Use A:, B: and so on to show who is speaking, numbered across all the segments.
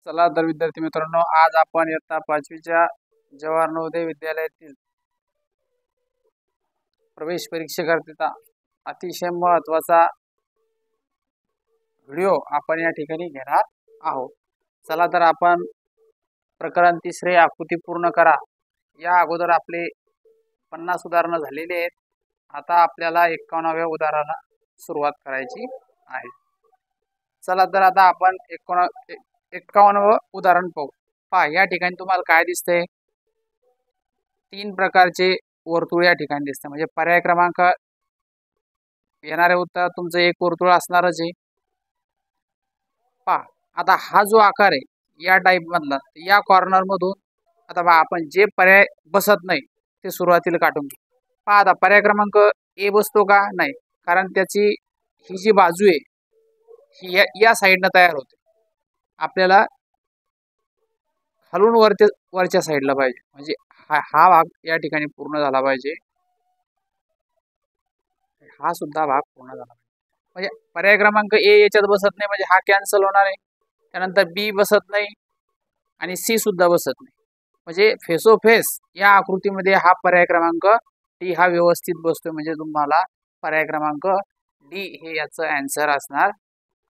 A: चला तर विद्यार्थी मित्रांनो, आज आपण इयत्ता 5वीच्या जवाहर नवोदय विद्यालयातील प्रवेश परीक्षेकरिता अतिशय महत्त्वाचा व्हिडिओ आपण या ठिकाणी घेणार आहोत। चला तर आपण प्रकरण 3 आकृती पूर्ण करा। या अगोदर आपले 50 उदाहरणं झालेले आहेत। आता आपल्याला 51व्या उदाहरणाला सुरुवात करायची आहे। चला तर आता आपण 51व उदाहरण पाहू। पहा, या ठिकाणी तुम्हाला काय दिसतंय? 3 प्रकारचे वर्तुळ या ठिकाणी दिसतं, म्हणजे पर्याय क्रमांक येणारे उत्तर तुमचं एक वर्तुळ असणारच आहे। पहा, आता हा जो आकार आहे या टाइप मधला, या कॉर्नर मधून आता पहा आपण जे पर्याय बसत नाही ते सुरुवातीला काढून घेऊ। पहा, आता पर्याय क्रमांक ए बसतो का? नाही, कारण त्याची ही जी बाजू आहे ही या साइडनं तयार होते। आपल्याला खालून वरच्या साइडला पाहिजे, म्हणजे हा भाग या ठिकाणी पूर्ण झाला पाहिजे, हा सुद्धा भाग पूर्ण झाला पाहिजे। म्हणजे पर्याय क्रमांक ए याच्यात बसत नाही, म्हणजे हा कॅन्सल होणार आहे। त्यानंतर बी बसत नाही आणि सी सुद्धा बसत नाही, म्हणजे फेसो फेस या आकृतीमध्ये हा पर्याय क्रमांक डी हा व्यवस्थित बसतोय, म्हणजे तुम्हाला पर्याय क्रमांक डी हे याचं आन्सर असणार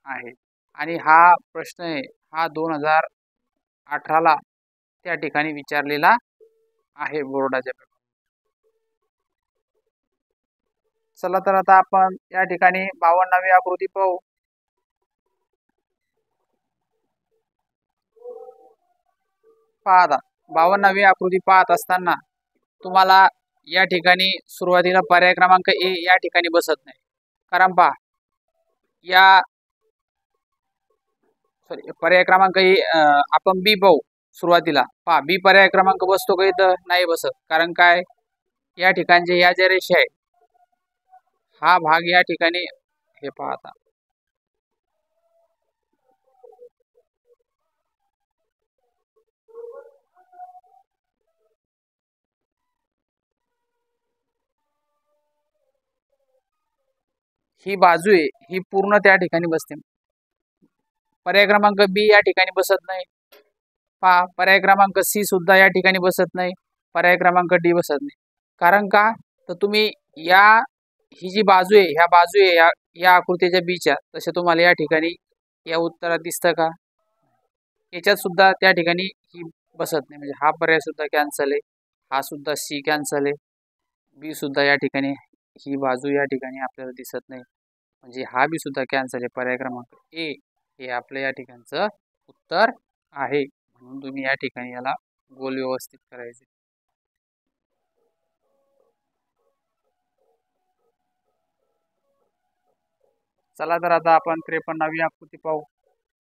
A: आहे। आणि हा प्रश्न आहे हा 2018ला त्या ठिकाणी विचारलेला आहे बोर्डाच्या पेपर। चला तर आता आपण या ठिकाणी 52वी आकृती पाहू। पहा, 52वी आकृती पाहत असताना तुम्हाला या ठिकाणी सुरुवातीला पर्याय क्रमांक ए या ठिकाणी बसत नाही, कारण पहा या पर्याय क्रमांक ए आपण बी पाहू सुरुवातीला। पहा, बी पर्याय क्रमांक बसतो का? इथं नाही बसत, कारण काय या ठिकाणचे या ज्या रेषा आहे हा भाग या ठिकाणी हे पहा, आता ही बाजू आहे ही पूर्ण त्या ठिकाणी बसते। पर्याय क्रमांक बी या ठिकाणी बसत नाही। पहा, पर्याय क्रमांक सी सुद्धा या ठिकाणी बसत नाही, पर्याय क्रमांक डी बसत नाही। कारण का? तर तुम्ही या ही जी बाजू आहे ह्या बाजू आहे या आकृतीच्या बीच्या, तसे तुम्हाला या ठिकाणी या उत्तरात दिसतं का? याच्यात सुद्धा त्या ठिकाणी ही बसत नाही, म्हणजे हा पर्याय सुद्धा कॅन्सल आहे, हा सुद्धा सी कॅन्सल आहे, बी सुद्धा या ठिकाणी ही बाजू या ठिकाणी आपल्याला दिसत नाही, म्हणजे हा बी सुद्धा कॅन्सल आहे। पर्याय क्रमांक ए हे आपलं या ठिकाणचं उत्तर आहे, म्हणून तुम्ही या ठिकाणी याला गोल व्यवस्थित करायचे। चला तर आता आपण 53वी आकृती पाहू।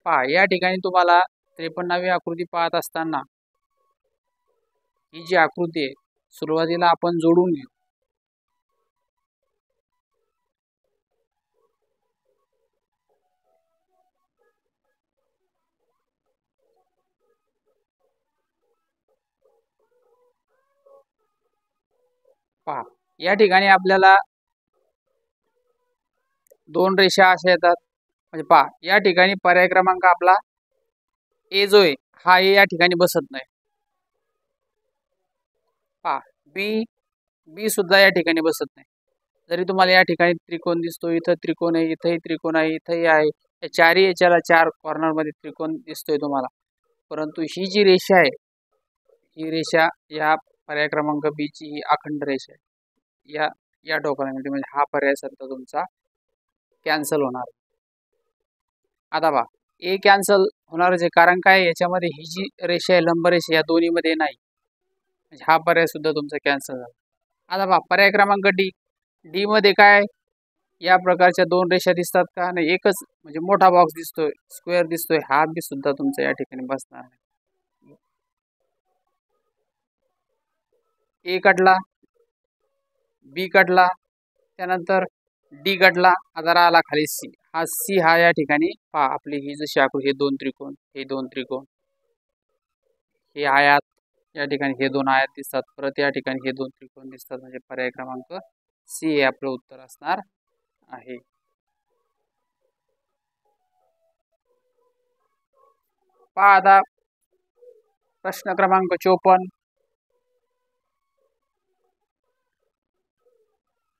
A: पहा, या ठिकाणी तुम्हाला 53वी आकृती पाहत असताना ही जी आकृती आहे सुरुवातीला आपण जोडून घेऊ। पहा, या ठिकाणी आपल्याला 2 रेषा अशा येतात, म्हणजे पहा या ठिकाणी पर्याय क्रमांक आपला ए जो आहे हा ए या ठिकाणी बसत नाही। पहा, बी सुद्धा या ठिकाणी बसत नाही, जरी तुम्हाला या ठिकाणी त्रिकोण दिसतो, इथं त्रिकोण आहे, इथंही त्रिकोण आहे, इथंही आहे, या चारही याच्याला 4 कॉर्नर मध्ये त्रिकोण दिसतोय तुम्हाला, परंतु ही जी रेषा आहे ही रेषा या पर्याय क्रमांक बी ची ही अखंड रेषा आहे, या टोकामध्ये, म्हणजे हा पर्याय सुद्धा तुमचा कॅन्सल होणार। आता पहा, ए कॅन्सल होणारच आहे, कारण काय याच्यामध्ये ही जी रेषा आहे लंब रेषा या दोन्ही मध्ये नाही, म्हणजे हा पर्याय सुद्धा तुमचा कॅन्सल झाला। आता पहा, पर्याय क्रमांक डी, डी मध्ये काय या प्रकारच्या 2 रेषा दिसतात का? नाही, एकच, म्हणजे मोठा बॉक्स दिसतोय, स्क्वेअर दिसतोय, हा बी सुद्धा तुमचा या ठिकाणी बसणार आहे। ए कटला, बी कटला, त्यानंतर डी कटला, आता राहिला खाली सी। सी हा या ठिकाणी पहा आपली ही जशी आकृती, हे 2 त्रिकोण, हे 2 त्रिकोण, हे आयात, या ठिकाणी हे 2 आयात दिसतात, परत या ठिकाणी हे 2 त्रिकोण दिसतात, म्हणजे पर्याय क्रमांक सी हे आपलं उत्तर असणार आहे। पहा आता प्रश्न क्रमांक 54.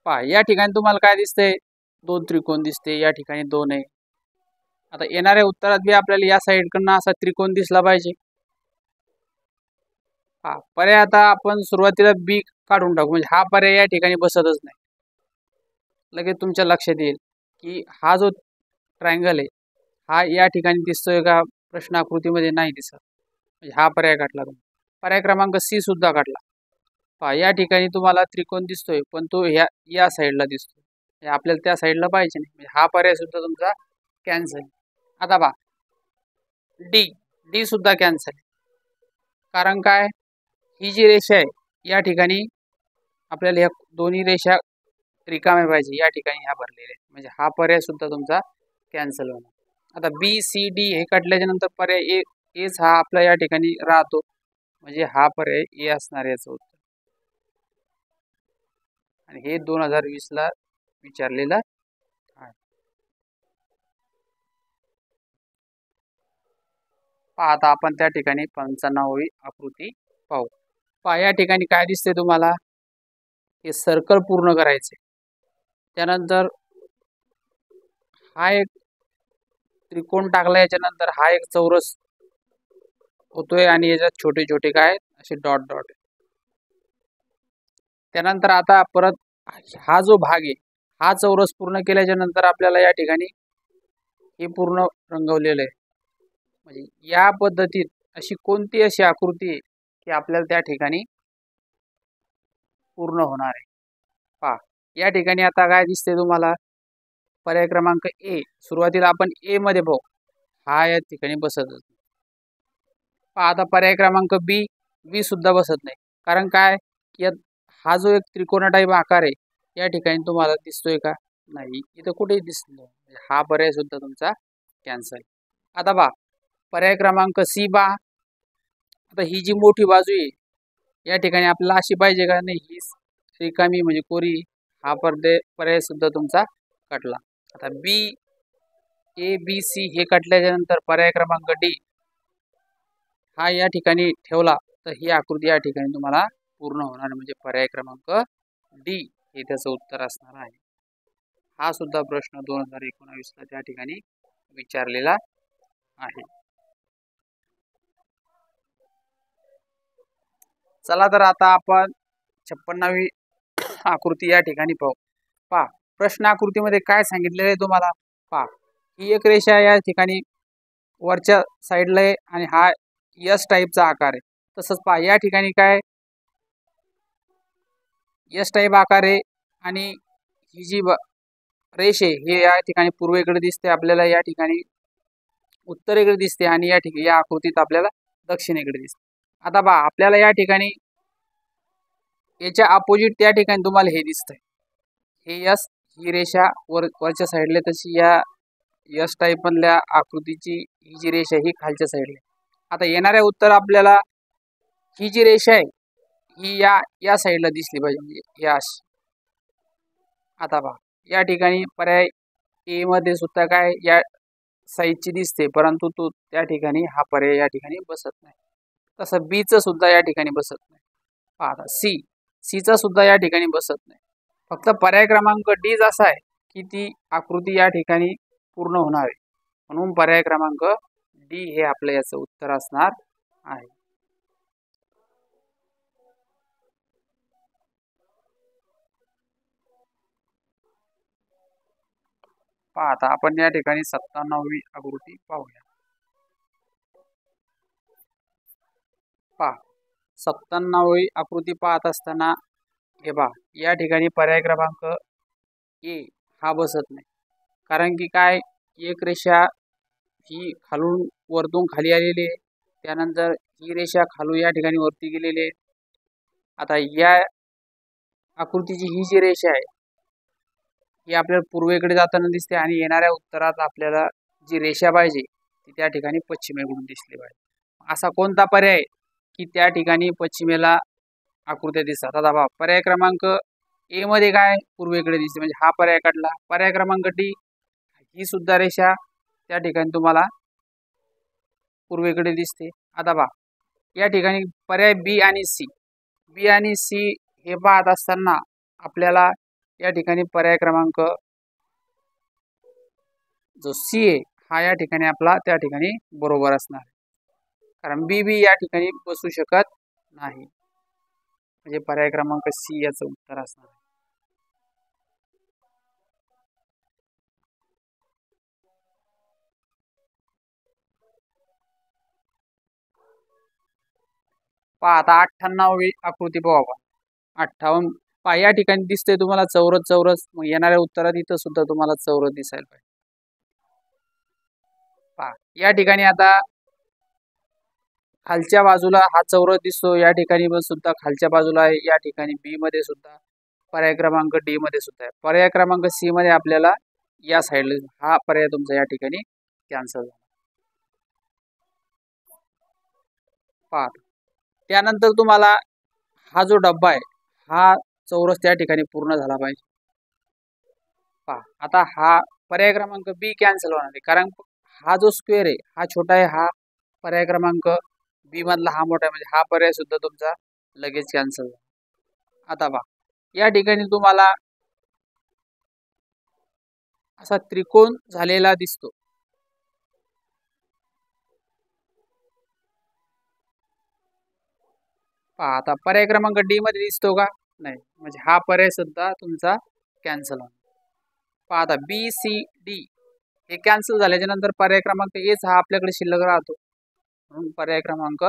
A: पहा या ठिकाणी तुम्हाला काय दिसतंय, दोन त्रिकोण दिसते, या ठिकाणी दोन आहे. आता येणाऱ्या उत्तरात बी आपल्याला या साईडकडनं असा त्रिकोण दिसला पाहिजे. हा पर्याय आता आपण सुरुवातीला बी काढून टाकू, म्हणजे हा पर्याय या ठिकाणी बसतच नाही. लगेच तुमच्या लक्षात येईल की हा जो ट्रायंगल आहे हा या ठिकाणी दिसतोय का, प्रश्न आकृतीमध्ये नाही दिसत, म्हणजे हा पर्याय काढला तुम्ही. पर्याय क्रमांक सी सुद्धा काढला. पहा या ठिकाणी तुम्हाला त्रिकोण दिसतोय, पण तो या साईडला दिसतोय, आपल्याला त्या साईडला पाहिजे नाही, म्हणजे हा पर्याय सुद्धा तुमचा कॅन्सल. आता पहा डी, डी सुद्धा कॅन्सल. कारण काय, ही जी रेषा आहे या ठिकाणी आपल्याला ह्या दोन्ही रेषा रिकाम्या पाहिजे, या ठिकाणी ह्या भरलेल्या आहेत, म्हणजे हा पर्याय सुद्धा तुमचा कॅन्सल होणार. आता बी सी डी हे काढल्याच्या नंतर पर्याय एच हा आपला या ठिकाणी राहतो, म्हणजे हा पर्याय ए असणार याचं उत्तर. आणि हे 2020 ला विचारलेलं आहे. पहा आता आपण त्या ठिकाणी 95वी आकृती पाहू. पहा या ठिकाणी काय दिसते तुम्हाला, हे सर्कल पूर्ण करायचे. त्यानंतर हा एक त्रिकोण टाकला, याच्यानंतर हा एक चौरस होतोय आणि याच्यात छोटे छोटे काय असे डॉट डॉट. त्यानंतर आता परत हा जो भाग आहे हा चौरस पूर्ण केल्याच्या नंतर आपल्याला या ठिकाणी हे पूर्ण रंगवलेलं आहे. म्हणजे या पद्धतीत अशी कोणती अशी आकृती आहे की आपल्याला त्या ठिकाणी पूर्ण होणार आहे. पहा या ठिकाणी आता काय दिसते तुम्हाला, पर्याय क्रमांक ए. सुरुवातीला आपण ए मध्ये पाहू, हा या ठिकाणी बसतच नाही. पहा आता पर्याय क्रमांक बी, बी सुद्धा बसत नाही. कारण काय, यात हा जो एक त्रिकोणा टाईप आकार आहे या ठिकाणी तुम्हाला दिसतोय का, नाही, इथं कुठेही दिसत नाही, हा पर्याय सुद्धा तुमचा कॅन्सल. आता पहा पर्याय क्रमांक सी बा. आता ही जी मोठी बाजू आहे या ठिकाणी आपल्याला अशी पाहिजे का, नाही, ही रिकामी म्हणजे कोरी, हा पर्याय सुद्धा तुमचा कटला. आता बी ए बी सी हे कटल्याच्या नंतर पर्याय क्रमांक डी हा या ठिकाणी ठेवला तर ही आकृती या ठिकाणी तुम्हाला पूर्ण होणार, म्हणजे पर्याय क्रमांक डी हे त्याचं उत्तर असणार आहे. हा सुद्धा प्रश्न 2019 ला त्या ठिकाणी विचारलेला आहे. चला तर आता आपण 56वी आकृती या ठिकाणी पाहू. पहा प्रश्न आकृतीमध्ये काय सांगितलेलं आहे तुम्हाला. पहा ही एक रेषा या ठिकाणी वरच्या साईडला आहे आणि हा यस टाईपचा आकार आहे. तसंच पहा या ठिकाणी काय यस टाईप आकार आहे आणि ही जी रेष आहे हे या ठिकाणी पूर्वेकडे दिसते, आपल्याला या ठिकाणी उत्तरेकडे दिसते आणि या ठिकाणी या आकृतीत आपल्याला दक्षिणेकडे दिसते. आता पहा आपल्याला या ठिकाणी याच्या अपोजिट त्या ठिकाणी तुम्हाला हे दिसतंय, हे यस, ही रेषा वरच्या साईडला, तशी या यस टाईप मधल्या आकृतीची ही जी रेषा ही खालच्या साईडला. आता येणाऱ्या उत्तर आपल्याला ही जी रेषा आहे ही या साईडला दिसली पाहिजे, म्हणजे या. आता पहा या ठिकाणी पर्याय ए मध्ये सुद्धा काय या साईडची दिसते, परंतु तो त्या ठिकाणी हा पर्याय या ठिकाणी बसत नाही. तसं बी चं सुद्धा या ठिकाणी बसत नाही. पहा आता सी, सी चा सुद्धा या ठिकाणी बसत नाही. फक्त पर्याय क्रमांक डी असा आहे की ती आकृती या ठिकाणी पूर्ण होणार आहे, म्हणून पर्याय क्रमांक डी हे आपल्या याचं उत्तर असणार आहे. पहा आता आपण या ठिकाणी 97वी आकृती पाहूया. पहा 97वी आकृती पाहत असताना हे पहा या ठिकाणी पर्याय क्रमांक ए हा बसत नाही. कारण की काय, एक रेषा ही खालून वरतून खाली आलेली आहे, त्यानंतर ही रेषा खालून या ठिकाणी वरती गेलेली आहे. आता या आकृतीची ही जी रेषा आहे ही आपल्याला पूर्वेकडे जाताना दिसते आणि येणाऱ्या उत्तरात आपल्याला जी रेषा पाहिजे ती त्या ठिकाणी पश्चिमेकडून दिसली पाहिजे. असा कोणता पर्याय की त्या ठिकाणी पश्चिमेला आकृत्या दिसतात. आता बघा पर्याय क्रमांक ए मध्ये काय पूर्वेकडे दिसते, म्हणजे हा पर्याय काढला. पर्याय क्रमांक डी ही सुद्धा रेषा त्या ठिकाणी तुम्हाला पूर्वेकडे दिसते. आता पहा या ठिकाणी पर्याय बी आणि सी. बी आणि सी हे पाहत असताना आपल्याला या ठिकाणी पर्याय क्रमांक जो सी आहे हा या ठिकाणी आपला त्या ठिकाणी बरोबर असणार आहे. कारण बी बी या ठिकाणी बसू शकत नाही. म्हणजे पर्याय क्रमांक सी याचं उत्तर असणार आहे. पहा आता 98वी आकृती पाहू आपण. 58 पहा या ठिकाणी दिसते तुम्हाला चौरस चौरस. मग येणाऱ्या उत्तरात इथं सुद्धा तुम्हाला चौरस दिसायला पाहिजे. पहा या ठिकाणी आता खालच्या बाजूला हा चौरस दिसतो. या ठिकाणी पण सुद्धा खालच्या बाजूला आहे. या ठिकाणी बी मध्ये सुद्धा, पर्याय क्रमांक डी मध्ये सुद्धा आहे. पर्याय क्रमांक सी मध्ये आपल्याला या साईडला हा पर्याय तुमचा या ठिकाणी कॅन्सल झाला. पहा त्यानंतर तुम्हाला हा जो डब्बा आहे हा चौरस त्या ठिकाणी पूर्ण झाला पाहिजे. पहा आता हा पर्याय क्रमांक बी कॅन्सल होणार आहे. कारण हा जो स्क्वेअर आहे हा छोटा आहे. हा पर्याय क्रमांक बी मधला हा मोठा आहे. म्हणजे हा पर्याय सुद्धा तुमचा लगेच कॅन्सल झाला. आता पहा या ठिकाणी तुम्हाला असा त्रिकोण झालेला दिसतो. पहा आता पर्याय क्रमांक डी मध्ये दिसतो का? नाही. म्हणजे हा पर्याय सुद्धा तुमचा कॅन्सल होणार. पहा आता बी सी डी हे कॅन्सल झाल्याच्या नंतर पर्याय क्रमांक एच हा आपल्याकडे शिल्लक राहतो. म्हणून पर्याय क्रमांक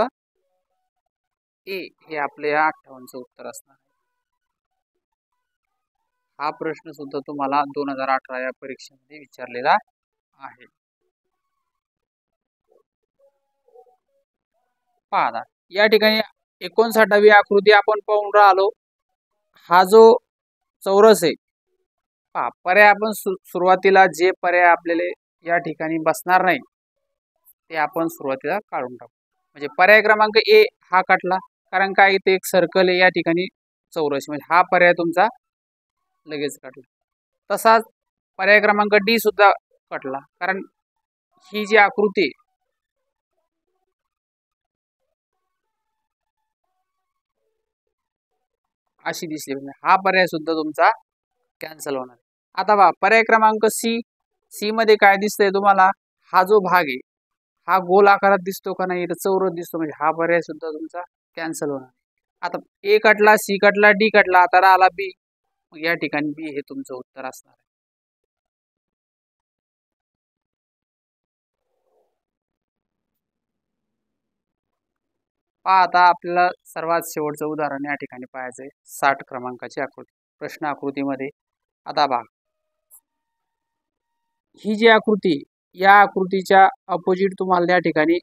A: ए हे आपले 58चं उत्तर असणार. हा प्रश्न सुद्धा तुम्हाला 2018 या परीक्षेमध्ये विचारलेला आहे. पहा या ठिकाणी 59वी आकृती आपण पाहून राहिलो. हा जो चौरस आहे पहा पर्याय आपण सुरुवातीला जे पर्याय आपल्याला या ठिकाणी बसणार नाही ते आपण सुरुवातीला काढून टाकू. म्हणजे पर्याय क्रमांक ए हा काटला. कारण काय इथे एक सर्कल आहे या ठिकाणी चौरस. म्हणजे हा पर्याय तुमचा लगेच काटला. तसाच पर्याय क्रमांक डी सुद्धा कटला. कारण ही जी आकृती अशी दिसली हा पर्याय सुद्धा तुमचा कॅन्सल होणार. आता पहा पर्याय क्रमांक सी. सी मध्ये काय दिसतंय तुम्हाला? हा जो भाग आहे हा गोल आकारात दिसतो का नाही? इथं चौरस दिसतो. म्हणजे हा पर्याय सुद्धा तुमचा कॅन्सल होणार. आता ए कटला, सी कटला, डी कटला. आता राहिला बी. या ठिकाणी बी हे तुमचं उत्तर असणार आहे. पहा आता आपल्याला सर्वात शेवटचं उदाहरण या ठिकाणी पाहायचंय. 60 क्रमांकाची आकृती. प्रश्न आकृतीमध्ये आता पहा ही जी आकृती या आकृतीच्या अपोजिट तुम्हाला या ठिकाणी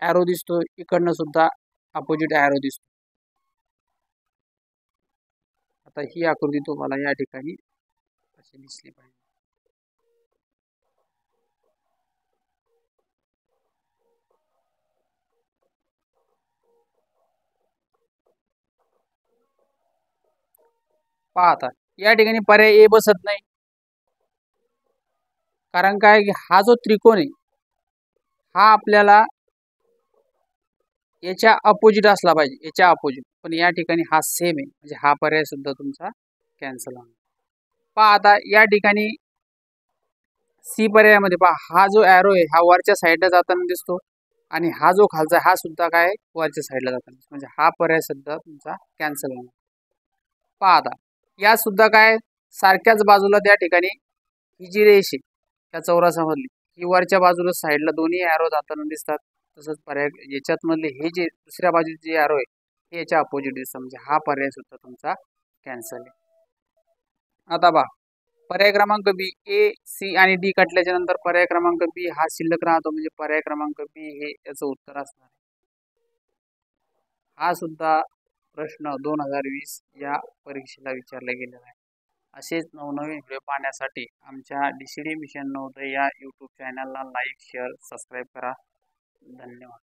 A: ॲरो दिसतो. इकडनं सुद्धा अपोजिट ॲरो दिसतो. आता ही आकृती तुम्हाला या ठिकाणी अशी दिसली पाहिजे. पहा आता या ठिकाणी पर्याय ए बसत नाही. कारण काय की हा जो त्रिकोण आहे हा आपल्याला याच्या अपोजिट असला पाहिजे. याच्या अपोजिट. पण या ठिकाणी हा सेम आहे. म्हणजे हा पर्याय सुद्धा तुमचा कॅन्सल होणार. पहा आता या ठिकाणी सी पर्यायामध्ये पहा हा जो ॲरो आहे हा वरच्या साईडला जाताना दिसतो. आणि हा जो खालचा हा सुद्धा काय वरच्या साईडला जाताना दिसतो. म्हणजे हा पर्याय सुद्धा तुमचा कॅन्सल होणार. पहा आता या सुद्धा काय सारख्याच बाजूला त्या ठिकाणी ही जी रेष आहे त्या चौरसामधली ही वरच्या बाजूला साईडला दोन्ही ॲरो जाताना दिसतात. तसंच पर्याय याच्यात मधले हे जे दुसऱ्या बाजूचे जे ॲरो आहे हे याच्या अपोजिट दिसतात. म्हणजे हा पर्याय सुद्धा तुमचा कॅन्सल आहे. आता पहा पर्याय क्रमांक बी. ए सी आणि डी कटल्याच्या नंतर पर्याय क्रमांक बी हा शिल्लक राहतो. म्हणजे पर्याय क्रमांक बी हे याचं उत्तर असणार आहे. हा सुद्धा प्रश्न 2020 या परीक्षेला विचारला गेलेला आहे. असेच नवनवीन व्हिडिओ पाहण्यासाठी आमच्या DCD मिशन नवोदय या यूट्यूब चॅनलला लाईक, शेअर, सबस्क्राईब करा. धन्यवाद.